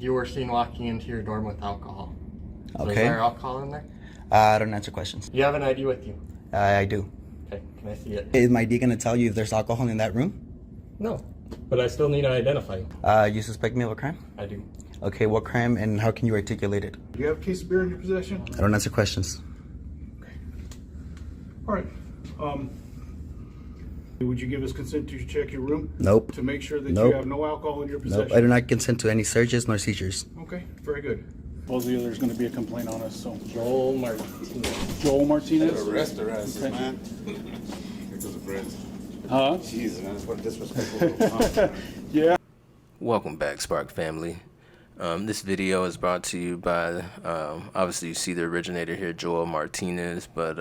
you were seen walking into your dorm with alcohol. So Okay. Is there alcohol in there? I don't answer questions. You have an ID with you? I do. Okay, can I see it? Is my ID gonna tell you if there's alcohol in that room? No, but I still need to identify you. You suspect me of a crime? I do. Okay, what crime and how can you articulate it? Do you have a case of beer in your possession? I don't answer questions. All right. Would you give us consent to check your room? Nope. To make sure that Nope. you have no alcohol in your possession? Nope, I do not consent to any searches nor seizures. Okay, very good. Supposedly there's going to be a complaint on us, so. Joel Martinez. Joel Martinez? Arrest her ass, Okay. man. Here goes the friends. Huh? Jesus, man, that's what disrespectful. Yeah. Welcome back, Spark family. This video is brought to you by, obviously you see the originator here, Joel Martinez, but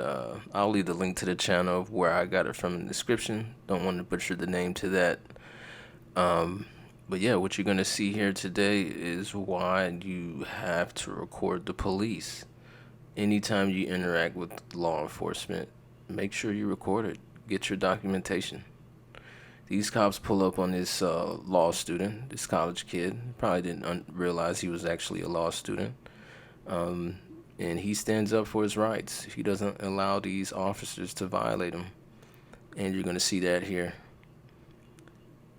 I'll leave the link to the channel of where I got it from in the description. Don't want to butcher the name to that. But yeah, what you're going to see here today is why you have to record the police. Anytime you interact with law enforcement, make sure you record it. Get your documentation. These cops pull up on this law student, this college kid. Probably didn't realize he was actually a law student. And he stands up for his rights. He doesn't allow these officers to violate him. And you're going to see that here.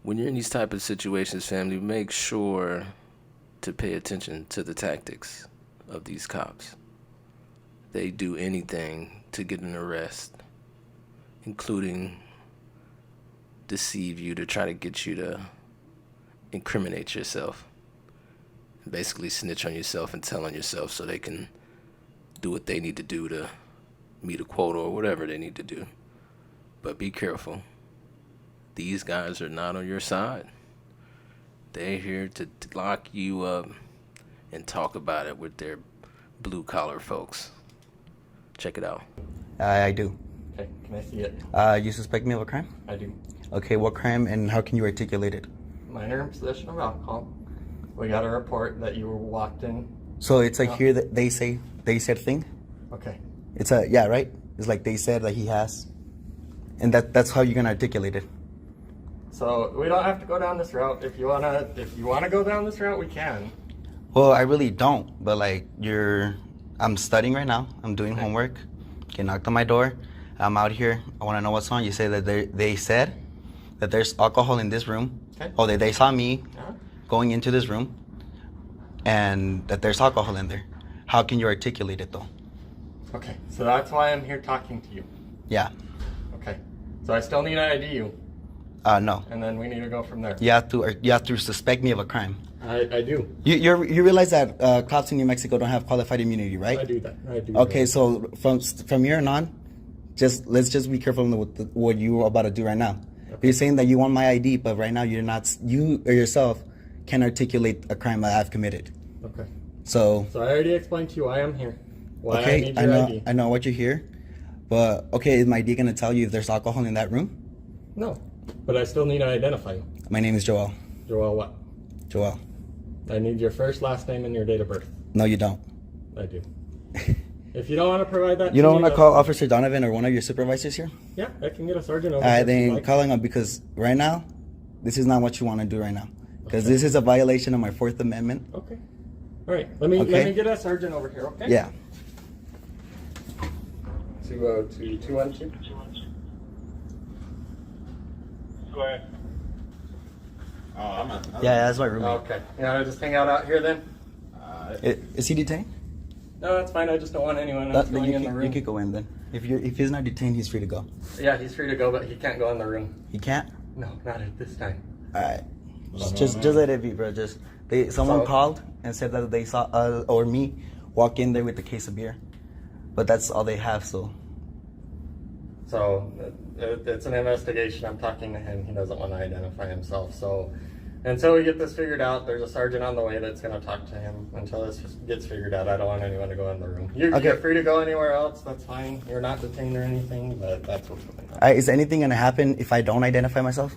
When you're in these type of situations, family, make sure to pay attention to the tactics of these cops. They do anything to get an arrest, including deceive you to try to get you to incriminate yourself. Basically snitch on yourself and tell on yourself so they can do what they need to do to meet a quota or whatever they need to do. But be careful. These guys are not on your side. They're here to lock you up and talk about it with their blue-collar folks. Check it out. I do. Okay, can I see it? You suspect me of a crime? I do. Okay, what crime and how can you articulate it? Minor in possession of alcohol. We got a report that you were walked in. So it's like here that they said thing? Okay. It's a, yeah, right? It's like they said that he has. And that's how you're gonna articulate it. So we don't have to go down this route. If you wanna go down this route, we can. Well, I really don't, but like I'm studying right now. I'm doing homework. Get knocked on my door. I'm out here. I want to know what's on. You say that they said that there's alcohol in this room. Okay. Oh, they saw me Uh-huh. going into this room, and that there's alcohol in there. How can you articulate it though? Okay, so that's why I'm here talking to you. Yeah. Okay, so I still need to ID you, No. and then we need to go from there. You have to suspect me of a crime. I do. You realize that cops in New Mexico don't have qualified immunity, right? I do that. I do. Okay, that. so from here on, let's just be careful with what you're about to do right now. Okay. You're saying that you want my ID, but right now you or yourself can articulate a crime that I've committed. Okay. So So I already explained to you why I'm here. Why I okay, need your ID. I know what you're here, but okay, is my ID gonna tell you if there's alcohol in that room? No, but I still need to identify you. My name is Joel. Joel what? Joel. I need your first, last name, and your date of birth. No, you don't. I do. If you don't want to provide that, You don't want to me, call Officer Donovan or one of your supervisors here? Yeah, I can get a sergeant over. I here if you'd then like. calling them because right now, this is not what you want to do right now. Because Okay. this is a violation of my Fourth Amendment. Okay. All right. Let me Okay. get a sergeant over here. Okay. Yeah. 202-212. Go ahead. Oh, I'm not. Yeah, that's my roommate. Okay. You want to just hang out here then? Is he detained? No, that's fine. I just don't want anyone else Then going in the you room. could go in then. If he's not detained, he's free to go. Yeah, he's free to go, but he can't go in the room. He can't. No, not at this time. All right. Just let it be, bro. Someone So- called and said that they saw us or me walk in there with a case of beer, but that's all they have. So So it's an investigation. I'm talking to him. He doesn't want to identify himself. So until we get this figured out, there's a sergeant on the way that's going to talk to him. Until this gets figured out, I don't want anyone to go in the room. You're free to go anywhere else. That's fine. You're not detained or anything, but that's what's going on. is anything gonna happen if I don't identify myself?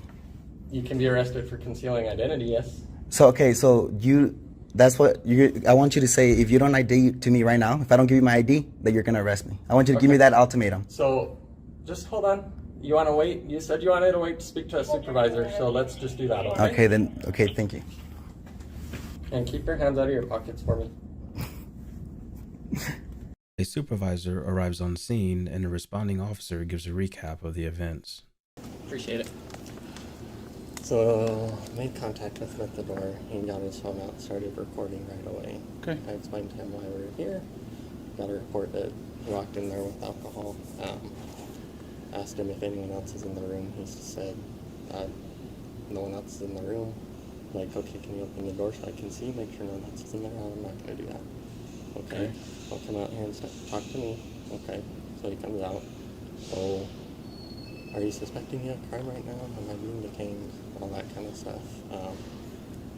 You can be arrested for concealing identity, yes. So okay, so I want you to say if you don't ID to me right now, if I don't give you my ID, that you're gonna arrest me. I want you to give me that ultimatum. So just hold on. You want to wait? You said you wanted to wait to speak to a supervisor, so let's just do that. Okay. Okay, then. Okay, thank you. And keep your hands out of your pockets for me. A supervisor arrives on scene and a responding officer gives a recap of the events. Appreciate it. So, made contact with him at the door. He got his phone out and started recording right away. Okay. I explained to him why we were here. Got a report that he walked in there with alcohol. Asked him if anyone else is in the room. He said, no one else is in the room. Like, okay, can you open the door so I can see? Make sure no one else is in there? I'm not going to do that. Okay. I'll come out here and talk to me. Okay. So he comes out. So, are you suspecting me of crime right now? Am I being detained? All that kind of stuff.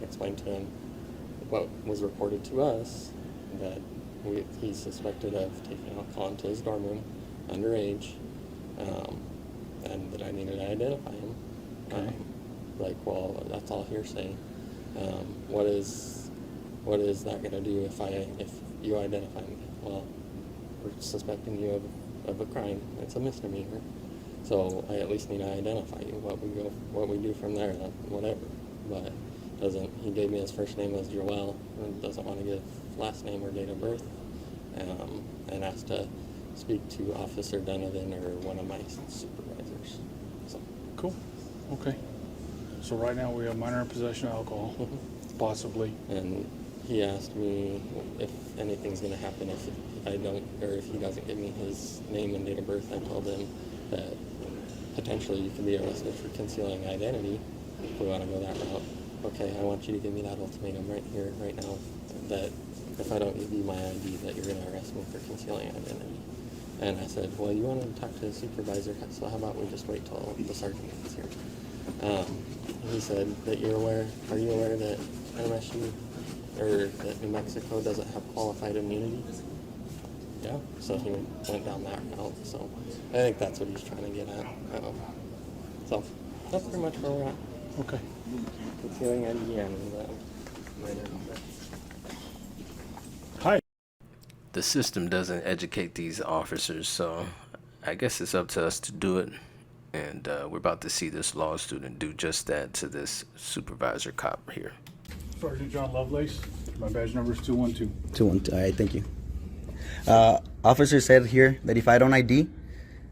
Explained to him what was reported to us, that he's suspected of taking alcohol into his dorm room, underage, and that I needed to identify him. Okay. Like, well, that's all hearsay. What is that going to do if you identify me? Well, we're suspecting you of a crime. It's a misdemeanor. So I at least need to identify you. What we do from there, whatever. But he gave me his first name as Joel, and doesn't want to give last name or date of birth, and asked to speak to Officer Donovan or one of my supervisors. So. Cool. Okay. So right now we have minor in possession of alcohol, possibly. And he asked me if anything's going to happen if I don't, or if he doesn't give me his name and date of birth. I told him that potentially you could be arrested for concealing identity if we want to go that route. Okay, I want you to give me that ultimatum right here, right now, that if I don't give you my ID, that you're going to arrest me for concealing identity. And I said, well, you want to talk to the supervisor, so how about we just wait till the sergeant gets here? He said that are you aware that MSU, or that New Mexico doesn't have qualified immunity? Yeah, so he went down that route, so I think that's what he's trying to get at. So that's pretty much where we're at. Okay. Concealing ID and minor. Hi. The system doesn't educate these officers, so I guess it's up to us to do it. And we're about to see this law student do just that to this supervisor cop here. Sergeant John Lovelace. My badge number is 212. 212. All right, thank you. Officer said here that if I don't ID,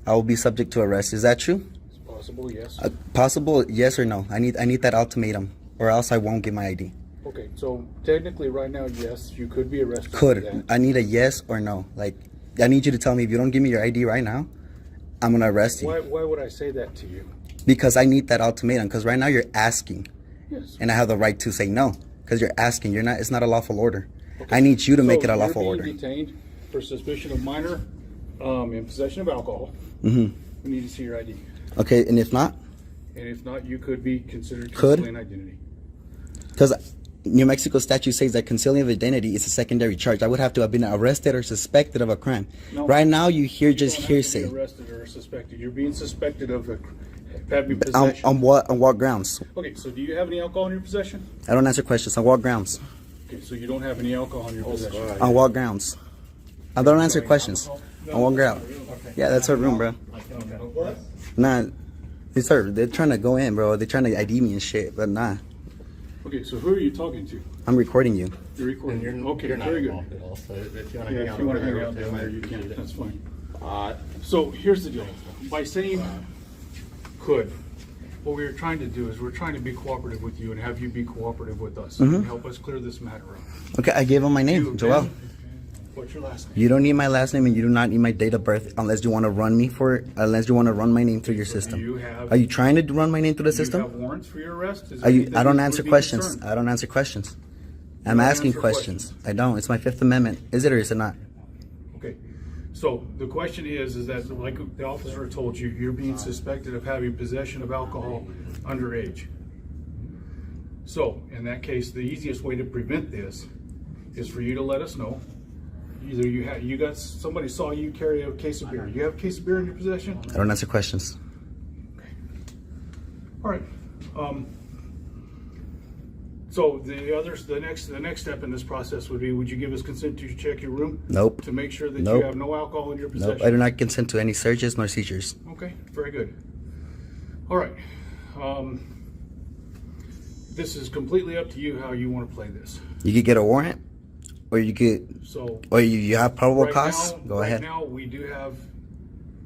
I will be subject to arrest. Is that true? It's possible, yes. Possible, yes or no? I need that ultimatum, or else I won't get my ID. Okay, so technically right now, yes, you could be arrested for that. Could. I need a yes or no. Like, I need you to tell me if you don't give me your ID right now, I'm going to arrest you. Why would I say that to you? Because I need that ultimatum. Because right now you're asking. Yes. And I have the right to say no. Because you're asking. It's not a lawful order. Okay. I need you to make it a lawful order. You're being detained for suspicion of minor in possession of alcohol. Mm-hmm. We need to see your ID. Okay, and if not? And if not, you could be considered concealing identity. Because New Mexico statute says that concealing of identity is a secondary charge. I would have to have been arrested or suspected of a crime. No, right now, you hear just hearsay. You're arrested or suspected. You're being suspected of having possession. On what grounds? Okay, so do you have any alcohol in your possession? I don't answer questions. On what grounds? Okay, so you don't have any alcohol in your possession. On what grounds? I don't answer questions. On what ground? Okay. Yeah, that's her room, bro. What? Nah, it's her. They're trying to go in, bro. They're trying to ID me and shit, but nah. Okay, so who are you talking to? I'm recording you. You're recording. Okay, you're not very good. involved at all, so if you want to Yeah, hang if out you want to over hang out there, down there, you can. That's fine. Uh, So here's the deal. By saying could, what we're trying to do is we're trying to be cooperative with you and have you be cooperative with us and help us clear this matter up. Okay, I gave him my name, Joel. What's your last name? You don't need my last name and you do not need my date of birth unless you want to run my name through your system. Are you trying to run my name through the Do you system? have warrants for your arrest? Is there I anything don't that answer would be questions. concerned? I don't answer questions. You I'm don't asking answer questions. I don't. It's my Fifth Amendment. Is it or is it not? Okay. So the question is that like the officer told you, you're being suspected of having possession of alcohol underage. So in that case, the easiest way to prevent this is for you to let us know. Either somebody saw you carry a case of beer. You have a case of beer in your possession? I don't answer questions. Okay. All right. So the next step in this process would be, would you give us consent to check your room? Nope. To make sure that Nope. you have no alcohol in your possession? Nope. I do not consent to any searches nor seizures. Okay, very good. All right. This is completely up to you how you want to play this. You could get a warrant, or you could, So or you have probable right cause. now, Go right ahead. now, we do have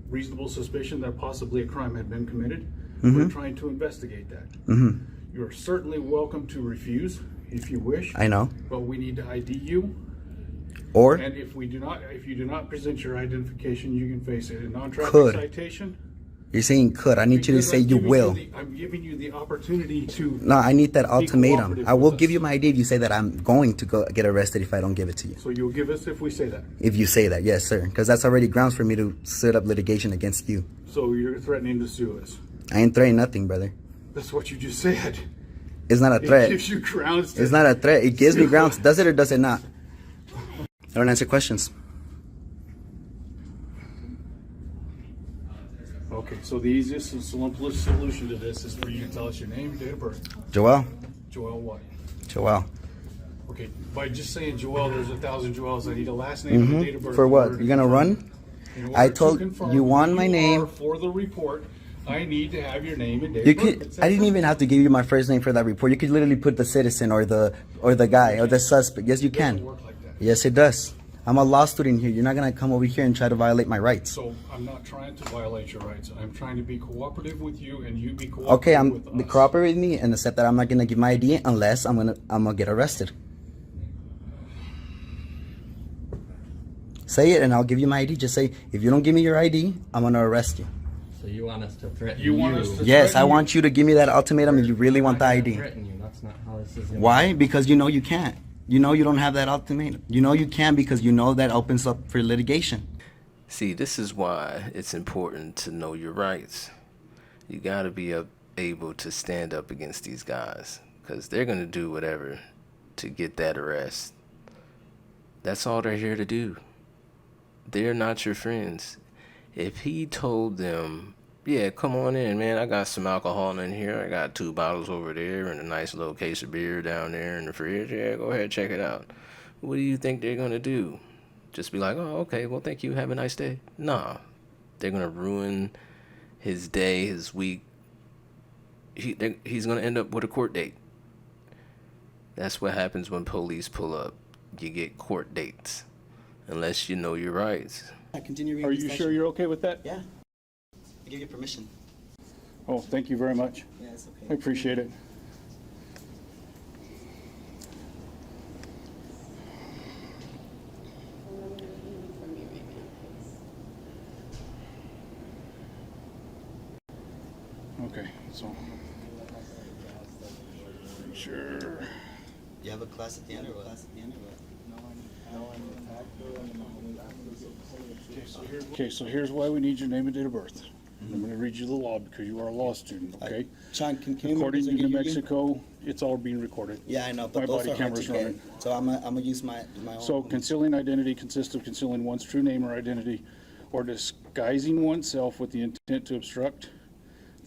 reasonable suspicion that possibly a crime had been committed. Mm-hmm. We're trying to investigate that. You are certainly welcome to refuse if you wish. I know. But we need to ID you. Or And if you do not present your identification, you can face a non-traffic Could. citation. you're saying could. I need you to Because say I'm you giving will. I'm giving you the opportunity to. No, I need that ultimatum. cooperative I will with give us. you my ID if you say that I'm going to go get arrested if I don't give it to you. So you'll give us if we say that. If you say that, yes, sir. Because that's already grounds for me to set up litigation against you. So you're threatening to sue us. I ain't threatening nothing, brother. That's what you just said. It's not a It threat. gives you grounds to. It's not a threat. It gives me grounds. Does it or does it not? I don't answer questions. Okay, so the easiest and simplest solution to this is for you to tell us your name, date of birth. Joel. Joel what? Joel. Okay, by just saying Joel, there's 1,000 Joels. I need a last name and a date of birth. For in what? order to You're gonna confirm. run? In order I to told confirm you want who my you name. are for the report. I need to have your name and date You of birth. could. It's I didn't that even have to give you my first name for that report. You could literally put the citizen or the guy or the suspect. Yes, you simple. It doesn't can. work like that. Yes, it does. I'm a law student here. You're not gonna come over here and try to violate my rights. So I'm not trying to violate your rights. I'm trying to be cooperative with you, and you be cooperative Okay, with us. cooperate with me and accept that I'm not gonna give my ID unless I'm gonna get arrested. Say it and I'll give you my ID. Just say if you don't give me your ID, I'm gonna arrest you. So you want us to threaten You want us to- Yes, I threaten you. want you to give me that ultimatum if you really want the I'm not ID. gonna threaten you. That's not how this is gonna Why? Because you know you can't. You know you don't have that ultimatum. You know you can because you know that opens up for litigation. See, this is why it's important to know your rights. You got to be able to stand up against these guys because they're going to do whatever to get that arrest. That's all they're here to do. They're not your friends. If he told them, yeah, come on in, man, I got some alcohol in here. I got 2 bottles over there and a nice little case of beer down there in the fridge. Yeah, go ahead, check it out. What do you think they're going to do? Just be like, oh, okay, well, thank you. Have a nice day. Nah, they're going to ruin his day, his week. He's going to end up with a court date. That's what happens when police pull up. You get court dates, unless you know your rights. I continue reading Are this you section. sure you're okay with that? Yeah. I give you permission. Oh, thank you very much. Yeah, it's okay. I appreciate it. Okay, so sure. You have a class at the end or what? Okay, so here's why we need your name and date of birth. I'm going to read you the law because you are a law student, okay? Sean, can you According to repeat New that again? Mexico, it's all being recorded. Yeah, I know, My but those body are hard to camera's get. running. So I'm gonna use my own. So concealing identity consists of concealing one's true name or identity or disguising oneself with the intent to obstruct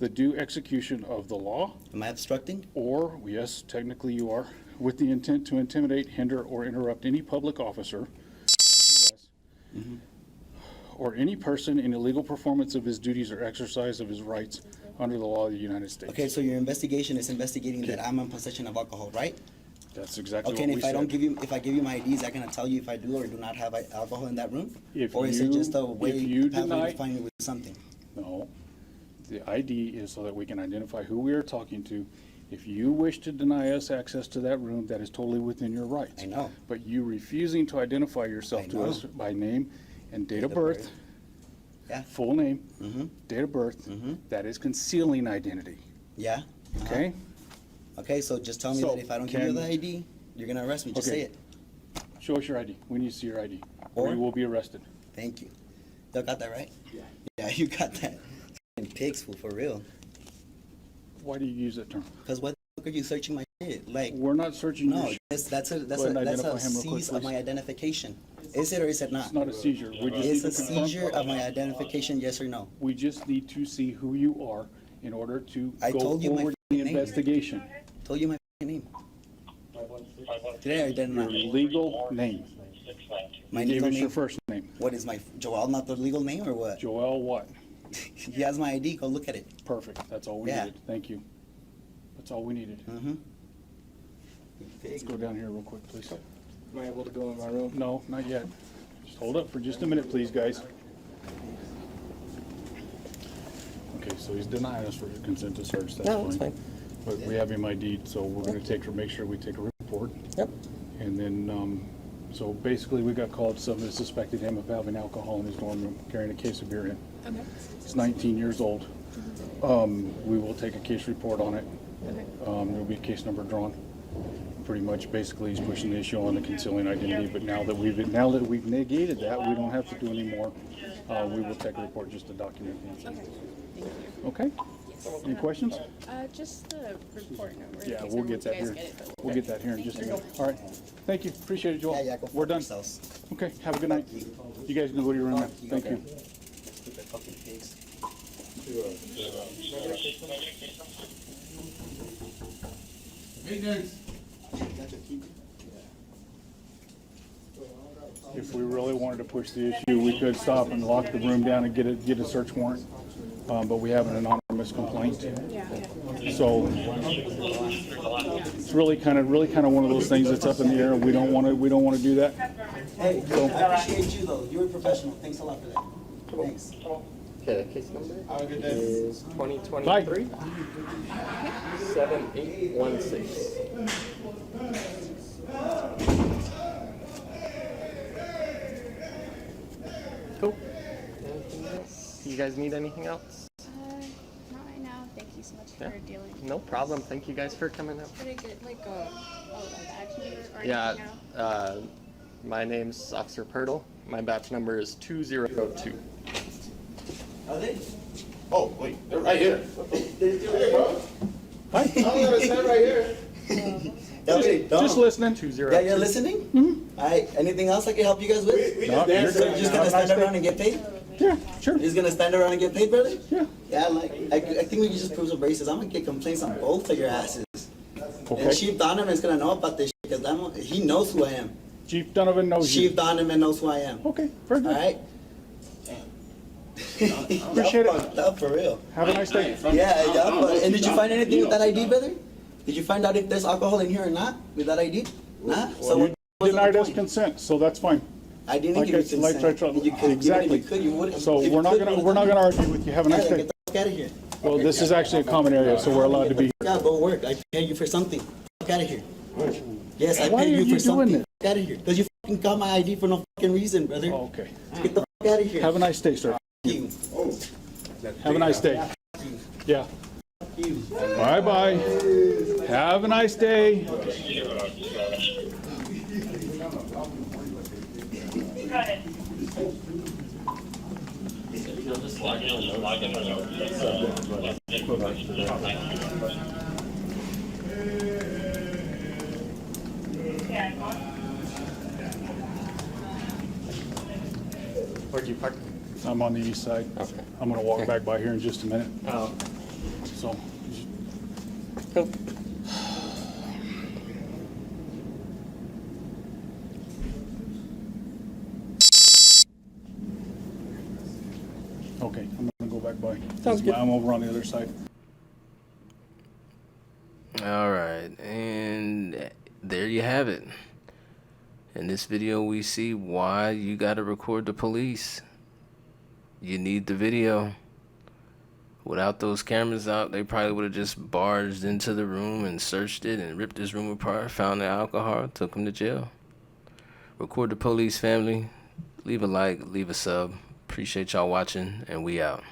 the due execution of the law, Am I obstructing? or, yes, technically you are, with the intent to intimidate, hinder, or interrupt any public officer or any person in illegal performance of his duties or exercise of his rights under the law of the United States. Okay, so your investigation is investigating that I'm in possession of alcohol, right? That's exactly Okay, what and we if I don't said. give you, if I give you my ID, is that gonna tell you if I do or do not have alcohol in that room? If Or is it you- just a way if you pathway deny- to find me with something? No, the ID is so that we can identify who we are talking to. If you wish to deny us access to that room, that is totally within your rights. I know. But you refusing to identify yourself I to know. us by name and date of of birth, birth. Yeah. full name, Mm-hmm. date of birth, Mhm. that is concealing identity, Yeah? Uh-huh. okay? Okay, so just tell me So, that if I don't give you can- the ID, you're gonna arrest me. Just Okay. say it. Show us your ID. We need to see your ID, or Or- you will be arrested. Thank you. You got that right? Yeah. Yeah, you got that. Pigs, fool, for real. Why do you use that term? Because what the fuck are you searching my shit? Like, We're not searching your no, shit. that's Go ahead and identify him real quick, seize of please. my identification. Is it or is it not? It's not a seizure. We just Is need a to confirm. seizure of my identification, yes or no? We just need to see who you are in order to I go told you my forward in the name. investigation. Told you my name. Today I didn't Your know. legal name. My You gave legal us your name. first name. What is my Joel? Not the legal name or what? Joel what? He has my ID. Go look at it. Perfect. That's all we Yeah. needed. Thank you. That's all we needed. Mm-hmm. Let's go down here real quick, please. Am I able to go in my room? No, not yet. Just hold up for just a minute, please, guys. Okay, so he's denying us for consent to search. That's No, that's fine. But we have him ID'd, so we're going to make sure we take a report. Yep. And then, so basically, we got called. Somebody suspected him of having alcohol in his dorm room, carrying a case of beer in. Okay. He's 19 years old. We will take a case report on it. There'll be a case number drawn. Pretty much, basically, he's pushing the issue on the concealing identity. But now that we've negated that, we don't have to do anymore. We will take a report just to document the incident. Okay. Any questions? Just the report number. Yeah, we'll get that here. We'll get that here in just a minute. All right. Thank you. Appreciate it, Joel. Yeah, go We're done. yourselves. Okay. Have a good night. You guys can go to your room now. Thank you. Stupid fucking pigs. If we really wanted to push the issue, we could stop and lock the room down and get a search warrant. But we have an anonymous complaint. So it's really kind of one of those things that's up in the air. We don't want to do that. Hey, I appreciate you though. You're a professional. Thanks a lot for that. Thanks. Okay, case number is 2023 Bye. 7816. Cool. Anything else? You guys need anything else? Not right now. Thank you so much Yeah. for dealing. No problem. Thank you guys for coming out. Did I get like a badge number or Yeah, anything now? my name's Officer Pirtle. My batch number is 202. Are they? Oh, wait, they're right here. Hi. Okay, Just listening. 202. Yeah, you're listening? Mm-hmm. All right. Anything else I can help you guys with? No, you're So you're just gonna stand around and get paid? Yeah, sure. You're just gonna stand around and get paid, brother? Yeah. Yeah, like I think we can just prove some braces. I'm gonna get complaints on both of your asses. Okay. And Chief Donovan's gonna know about this because he knows who I am. Chief Donovan knows you. Chief Donovan knows who I am. Okay, very All good. right. Appreciate it. Fucked up for real. Have a nice day. Yeah, yeah. And did you find anything with that ID, brother? Did you find out if there's alcohol in here or not with that ID? Nah. So You what was the denied us point? consent, so that's fine. I didn't Like give you I- like consent. I- You could, exactly. Even if you could, you wouldn't. So if you we're not could, you gonna would've done argue with you. Have a it. nice Yeah, day. get the fuck out of here. Well, this is actually a common area, so we're allowed to be here. Yeah, go work. I pay you for something. Fuck out of here. Yes, I Why paid are you you for doing something. this? Fuck out of here. Because you fucking got my ID for no fucking reason, brother. Okay. Get the fuck out of here. Have a nice day, sir. you. Have a nice day. Yeah. You. Bye-bye. Have a nice day. Where'd you park? I'm on the east side. Okay. I'm gonna walk back by here in just a minute. Oh, So, cool. okay, I'm gonna go back by. Sounds good. I'm over on the other side. All right, and there you have it. In this video, we see why you gotta record the police. You need the video. Without those cameras out, they probably would have just barged into the room and searched it and ripped this room apart, found the alcohol, took him to jail. Record the police, family. Leave a like, leave a sub. Appreciate y'all watching, and we out.